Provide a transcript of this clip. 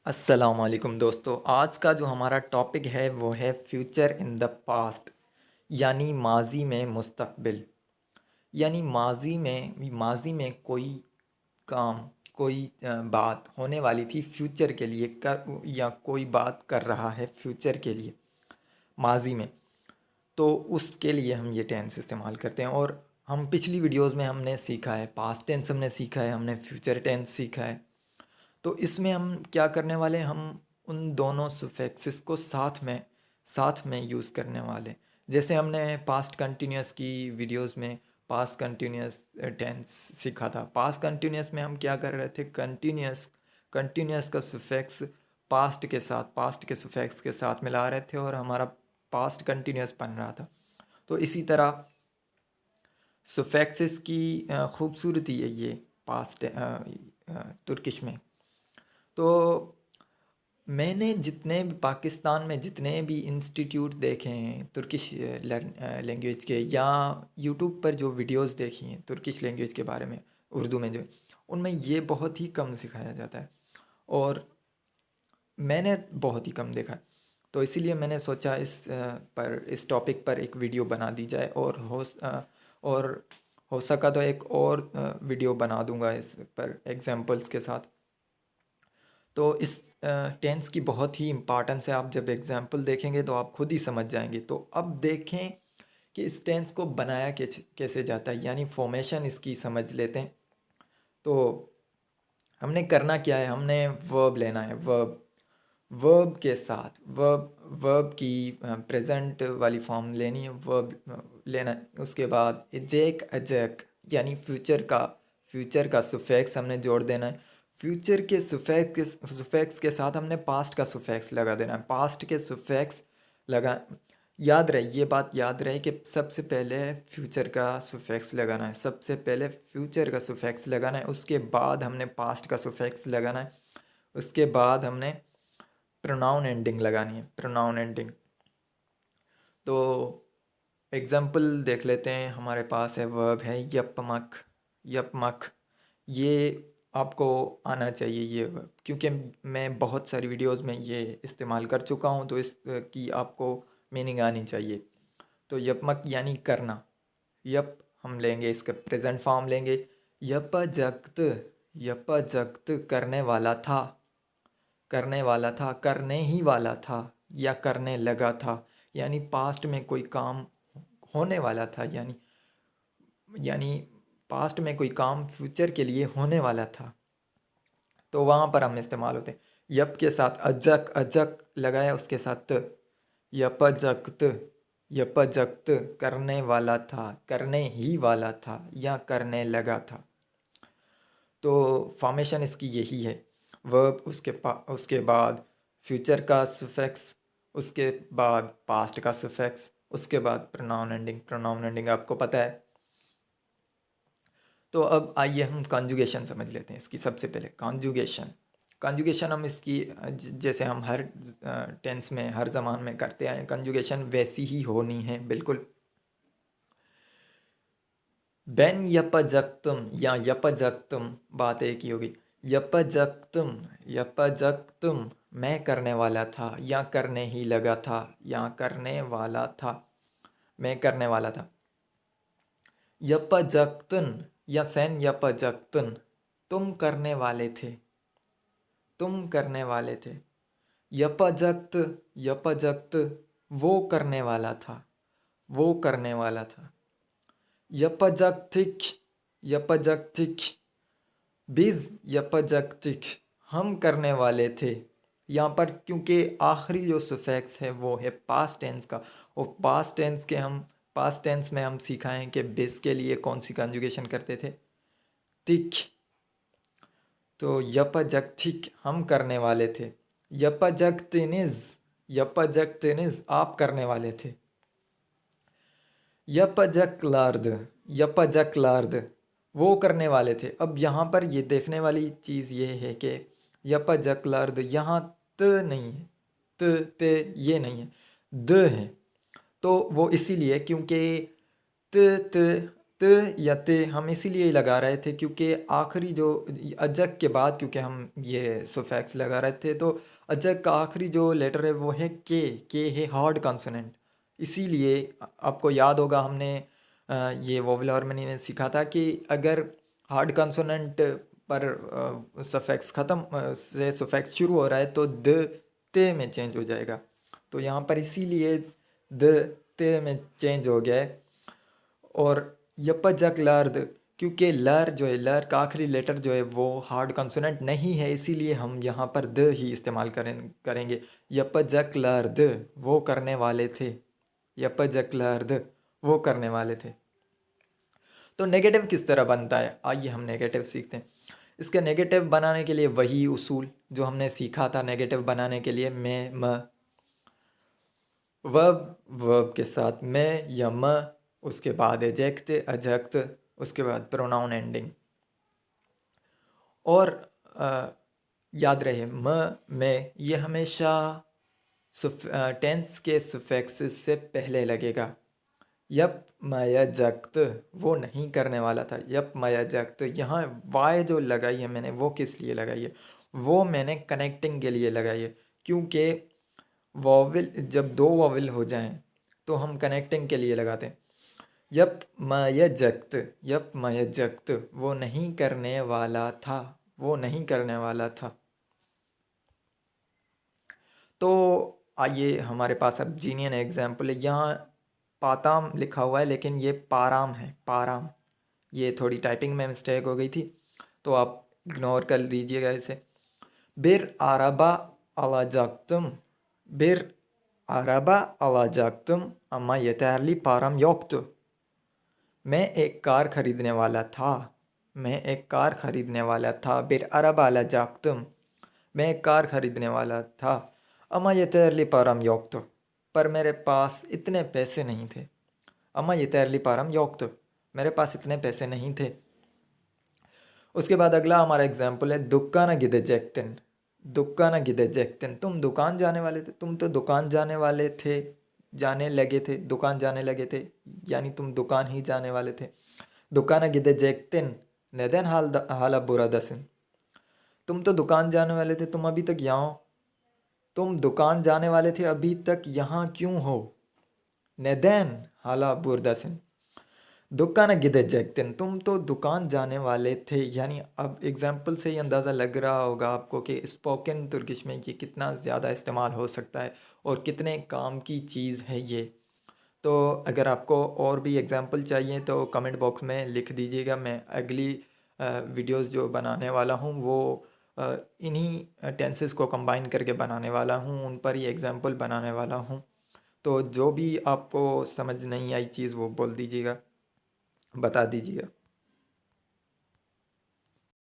अस्सलाम वालेकुम दोस्तों। आज का जो हमारा टॉपिक है वो है फ्यूचर इन द पास्ट, यानी माजी में मुस्तकबिल। यानी माजी में कोई काम, कोई बात होने वाली थी फ्यूचर के लिए कर, या कोई बात कर रहा है फ्यूचर के लिए माजी में, तो उसके लिए हम ये टेंस इस्तेमाल करते हैं। और हम पिछली वीडियोस में हमने सीखा है पास्ट टेंस, हमने सीखा है, हमने फ्यूचर टेंस सीखा है। तो इसमें हम क्या करने वाले हैं, हम उन दोनों सुफिक्सेस को साथ में यूज़ करने वाले हैं। जैसे हमने पास्ट कंटिन्यूस की वीडियोस में पास्ट कंटिन्यूस टेंस सीखा था। पास्ट कंटिन्यूस में हम क्या कर रहे थे, कंटिन्यूस का सुफिक्स पास्ट के सुफिक्स के साथ मिला रहे थे और हमारा पास्ट कंटिन्यूस बन रहा था। तो इसी तरह सुफिक्सेस की खूबसूरती है ये पास्ट तुर्किश में। तो मैंने जितने भी पाकिस्तान में जितने भी इंस्टीट्यूट देखे हैं तुर्किश लैंग्वेज के, या यूट्यूब पर जो वीडियोस देखी हैं तुर्किश लैंग्वेज के बारे में उर्दू में, जो उनमें ये बहुत ही कम सिखाया जाता है और मैंने बहुत ही कम देखा है। तो इसीलिए मैंने सोचा इस टॉपिक पर एक वीडियो बना दी जाए, और हो सका तो एक और वीडियो बना दूंगा इस पर एग्जांपल्स के साथ। तो इस टेंस की बहुत ही इम्पार्टेंस है। आप जब एग्जाम्पल देखेंगे तो आप खुद ही समझ जाएंगे। तो अब देखें कि इस टेंस को बनाया कैसे जाता है, यानी फॉर्मेशन इसकी समझ लेते हैं। तो हमने करना क्या है, हमने वर्ब लेना है। वर्ब के साथ वर्ब की प्रेजेंट वाली फॉर्म लेनी है, वर्ब लेना है। उसके बाद अजैक यानी फ्यूचर का सुफिक्स हमने जोड़ देना है। फ्यूचर के सुफिक्स के साथ हमने पास्ट का सुफिक्स लगा देना है। पास्ट के सुफिक्स लगा याद रहे, ये बात याद रहे कि सबसे पहले फ्यूचर का सुफिक्स लगाना है। सबसे पहले फ्यूचर का सुफिक्स लगाना है, उसके बाद हमने पास्ट का सुफिक्स लगाना है, उसके बाद हमने प्रोनाउन एंडिंग लगानी है, प्रोनाउन एंडिंग। तो एग्जाम्पल देख लेते हैं। हमारे पास है वर्ब है यपमक। ये आपको आना चाहिए ये वर्ब, क्योंकि मैं बहुत सारी वीडियोस में ये इस्तेमाल कर चुका हूँ, तो इसकी आपको मीनिंग आनी चाहिए। तो यपमक यानी करना। यप हम लेंगे, इसका प्रेजेंट फॉर्म लेंगे। यपजक्त यपजक्त करने वाला था, करने ही वाला था, या करने लगा था। यानी पास्ट में कोई काम होने वाला था, यानी पास्ट में कोई काम फ्यूचर के लिए होने वाला था, तो वहाँ पर हम इस्तेमाल होते हैं। यप के साथ अजक अजक लगाया, उसके साथ यपजक्त यपजक्त, करने वाला था, करने ही वाला था, या करने लगा था। तो फॉर्मेशन इसकी यही है। वर्ब, उसके बाद फ्यूचर का सुफिक्स, उसके बाद पास्ट का सुफिक्स, उसके बाद प्रोनाउन एंडिंग आपको पता है। तो अब आइए हम कॉन्जुगेशन समझ लेते हैं इसकी। सबसे पहले कॉन्जुगेशन हम इसकी जैसे हम हर टेंस में हर ज़मान में करते आए, कॉन्जुगेशन वैसी ही होनी है बिल्कुल। बेन यपजक्तुम या यपजक्तुम, बात एक ही होगी। यपजक्तुम मैं करने वाला था, या करने ही लगा था, या करने वाला था, मैं करने वाला था। यपजक्तुन या सेन यपजक्तुन, तुम करने वाले थे, तुम करने वाले थे। यपजक्त यपजक्त, वो करने वाला था, वो करने वाला था। यपजक्तिक यपजक्तिक, बिज यपजक्तिक, हम करने वाले थे। यहाँ पर क्योंकि आखिरी जो सुफिक्स है वो है पास्ट टेंस का, और पास्ट टेंस में हम सिखाएं कि बिज के लिए कौन सी कंजुगेशन करते थे, तिक। तो यपजक्तिक हम करने वाले थे। यपजक्तिनिज यपजक्तिनिज, आप करने वाले थे। यपजकलार्द यपजकलार्द, वो करने वाले थे। अब यहाँ पर ये देखने वाली चीज़ ये है कि यपजकलार्द यहाँ त नहीं है, ते ये नहीं है, द है। तो वो इसीलिए क्योंकि त त या ते हम इसीलिए लगा रहे थे क्योंकि आखिरी जो अजक के बाद, क्योंकि हम ये सुफिक्स लगा रहे थे, तो अजक का आखिरी जो लेटर है वो है के है हार्ड कॉन्सोनेंट। इसीलिए आपको याद होगा हमने ये वोवेल हार्मनी में सीखा था कि अगर हार्ड कॉन्सोनेंट पर सफिक्स ख़त्म से सफिक्स शुरू हो रहा है तो द ते में चेंज हो जाएगा। तो यहाँ पर इसीलिए द ते में चेंज हो गया है। और यपजक लर्द, क्योंकि लर जो है, लर का आखिरी लेटर जो है वो हार्ड कॉन्सोनेंट नहीं है, इसीलिए हम यहाँ पर द ही इस्तेमाल करेंगे। यपजक लर्द वो करने वाले थे, यपजक लर्द वो करने वाले थे। तो नेगेटिव किस तरह बनता है, आइए हम नेगेटिव सीखते हैं। इसके नेगेटिव बनाने के लिए वही उसूल जो हमने सीखा था नेगेटिव बनाने के लिए, मैं म, वर्ब के साथ मैं या म, उसके बाद एजेक्ट अजक्त, उसके बाद प्रोनाउन एंडिंग। और याद रहे में ये हमेशा टेंस के सुफिक्स से पहले लगेगा। यप मयजक्त वो नहीं करने वाला था, यप मयजक्त। यहाँ वाय जो लगाई है मैंने वो किस लिए लगाई है, वो मैंने कनेक्टिंग के लिए लगाई है, क्योंकि वॉवल जब दो वॉवल हो जाएं तो हम कनेक्टिंग के लिए लगाते हैं। यप मयजक्त, यप मयजक्त वो नहीं करने वाला था, वो नहीं करने वाला था। तो आइए हमारे पास अब जीनियन एग्जाम्पल है। यहाँ पाताम लिखा हुआ है लेकिन ये पाराम है, पाराम। ये थोड़ी टाइपिंग में मिस्टेक हो गई थी तो आप इग्नोर कर लीजिएगा इसे। बिर आरबा alacaktım, bir araba alacaktım ama yeterli param yoktu। मैं एक कार खरीदने वाला था, मैं एक कार खरीदने वाला था। बिर अरबा alacaktım, मैं एक कार खरीदने वाला था। अमा yeterli param yoktu, पर मेरे पास इतने पैसे नहीं थे। अमा yeterli param yoktu, मेरे पास इतने पैसे नहीं थे। उसके बाद अगला हमारा एग्जाम्पल है दुकाना गिदेजेक्तिन, दुकाना गिदेजेक्तिन। तुम दुकान जाने वाले थे, तुम तो दुकान जाने वाले थे, जाने लगे थे, दुकान जाने लगे थे, यानी तुम दुकान ही जाने वाले थे। दुकाना गिदेजेक्तिन नेदेन हाला बुरादसिन, तुम तो दुकान जाने वाले थे, तुम अभी तक यहाँ हो। तुम दुकान जाने वाले थे, अभी तक यहाँ क्यों हो। नेदेन हाला बुरदसिन, दुकान गिदेजेक्तिन, तुम तो दुकान जाने वाले थे। यानी अब एग्जाम्पल से ही अंदाज़ा लग रहा होगा आपको कि स्पोकन तुर्किश में ये कितना ज़्यादा इस्तेमाल हो सकता है और कितने काम की चीज़ है ये। तो अगर आपको और भी एग्जाम्पल चाहिए तो कमेंट बॉक्स में लिख दीजिएगा। मैं अगली वीडियोस जो बनाने वाला हूँ वो इन्हीं टेंसेस को कंबाइन करके बनाने वाला हूँ, उन पर ही एग्जाम्पल बनाने वाला हूँ। तो जो भी आपको समझ नहीं आई चीज़ वो बोल दीजिएगा, बता दीजिएगा।